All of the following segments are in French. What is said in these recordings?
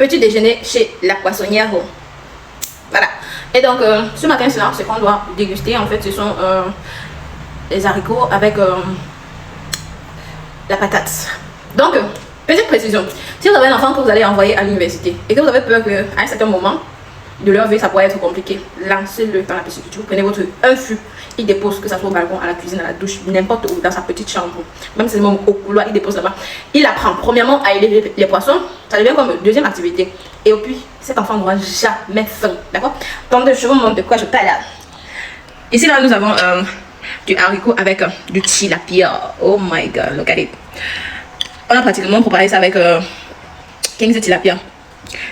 petit déjeuner chez la poissonnière. Voilà. Et donc, ce matin, c'est là, ce qu'on doit déguster. En fait, ce sont les haricots avec la patate. Donc, petite précision. Si vous avez un enfant que vous allez envoyer à l'université et que vous avez peur qu'à un certain moment de leur vie, ça pourrait être compliqué, lancez-le dans la pisciculture. Prenez votre fût, il dépose, que ça soit au balcon, à la cuisine, à la douche, n'importe où, dans sa petite chambre. Même si c'est même au couloir, il dépose là-bas. Il apprend premièrement à élever les poissons. Ça devient comme deuxième activité. Et puis, cet enfant n'aura jamais faim. D'accord? Donc, je vous montre de quoi je parle. Ici, là, nous avons du haricot avec du tilapia. Oh my god, look at it. On a pratiquement préparé ça avec 15 tilapia.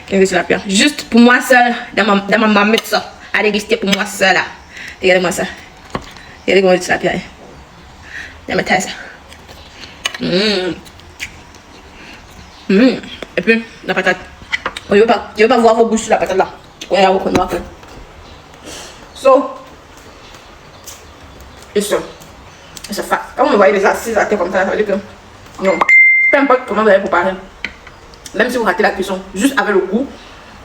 15 tilapia. Juste pour moi seul, dans ma mamette ça. À déguster pour moi seul là. Regardez-moi ça. Regardez comment le tilapia est. Dans ma tasse. Et puis, la patate. Oh, je veux pas voir vos bouches sur la patate là. Ouais, vous connaissez. So, et ça. C'est fat. Quand vous me voyez les assises à terre comme ça, ça veut dire que non. Peu importe comment vous allez préparer. Même si vous ratez la cuisson, juste avec le goût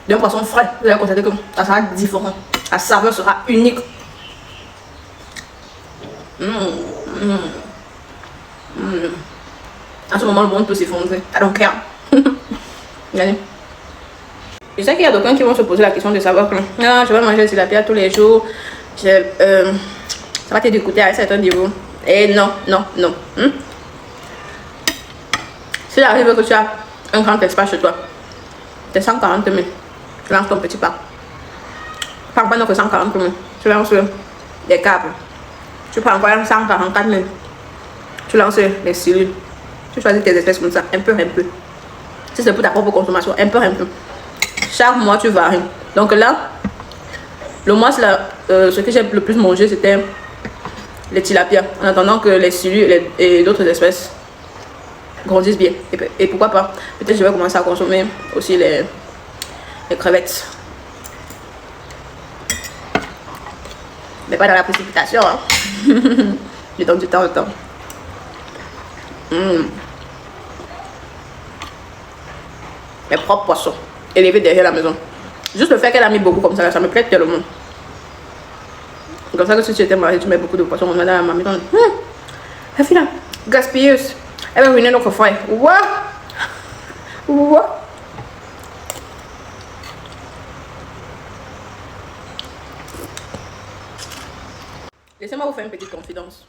d'un poisson frais, vous allez constater que ça sera différent. La saveur sera unique. À ce moment, le monde peut s'effondrer. I don't care. Regardez. Je sais qu'il y a d'aucuns qui vont se poser la question de savoir que ah, je vais manger de tilapia tous les jours. Ça va te dégoûter à un certain niveau. Et non, non, non. S'il arrive que tu as un grand espace chez toi, c'est 140 000. Tu lances ton petit pas. Pas que 140 000. Tu lances les câbles. Tu prends encore 144 000. Tu lances les cellules. Tu choisis tes espèces comme ça, un peu, un peu. Si c'est pour ta propre consommation, un peu, un peu. Chaque mois, tu varies. Donc là, le mois, ce que j'ai le plus mangé, c'était les tilapias. En attendant que les cellules et d'autres espèces grandissent bien. Et pourquoi pas, peut-être je vais commencer à consommer aussi les crevettes. Mais pas dans la précipitation. Hein. Je donne du temps au temps. Mes propres poissons élevés derrière la maison. Juste le fait qu'elle a mis beaucoup comme ça me plaît tellement. C'est comme ça que si tu étais marié, tu mets beaucoup de poissons dans la maison. Elle fait là, gaspilleuse. Elle va ruiner notre foyer. What? What? Laissez-moi vous faire une petite confidence.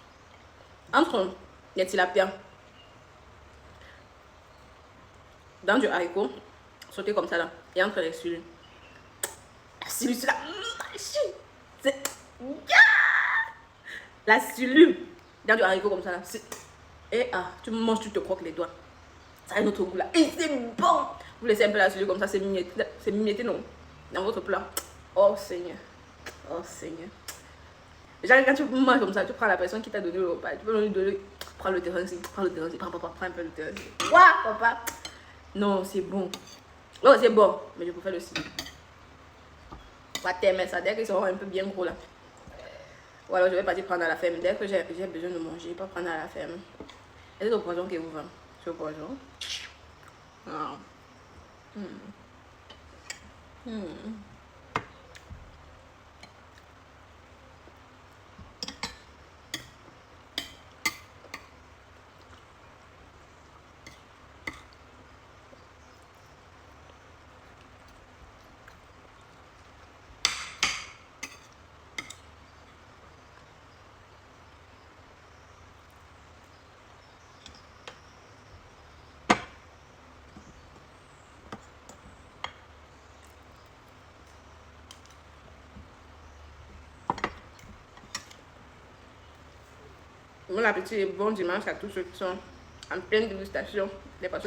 Entre les tilapias, dans du haricot, sauté comme ça là, et entre les cellules. Celui-là, c'est la cellule dans du haricot comme ça là. Et tu manges, tu te croques les doigts. Ça a un autre goût là. Et c'est bon. Vous laissez un peu la cellule comme ça, c'est mignonné non dans votre plat. Oh Seigneur. Oh Seigneur. Genre quand tu manges comme ça, tu prends la personne qui t'a donné le repas. Tu peux lui donner, prends le terrain ici, prends le terrain ici, prends un peu le terrain ici. Quoi papa? Non, c'est bon. Oh, c'est bon, mais je préfère le cellule. On va t'aimer ça dès qu'ils seront un peu bien gros là. Ou alors je vais partir prendre à la ferme. Dès que j'ai besoin de manger, pas prendre à la ferme. C'est le poison qui vous vend. C'est le poison. Ah. Bon appétit et bon dimanche à tous ceux qui sont en pleine dégustation des poissons.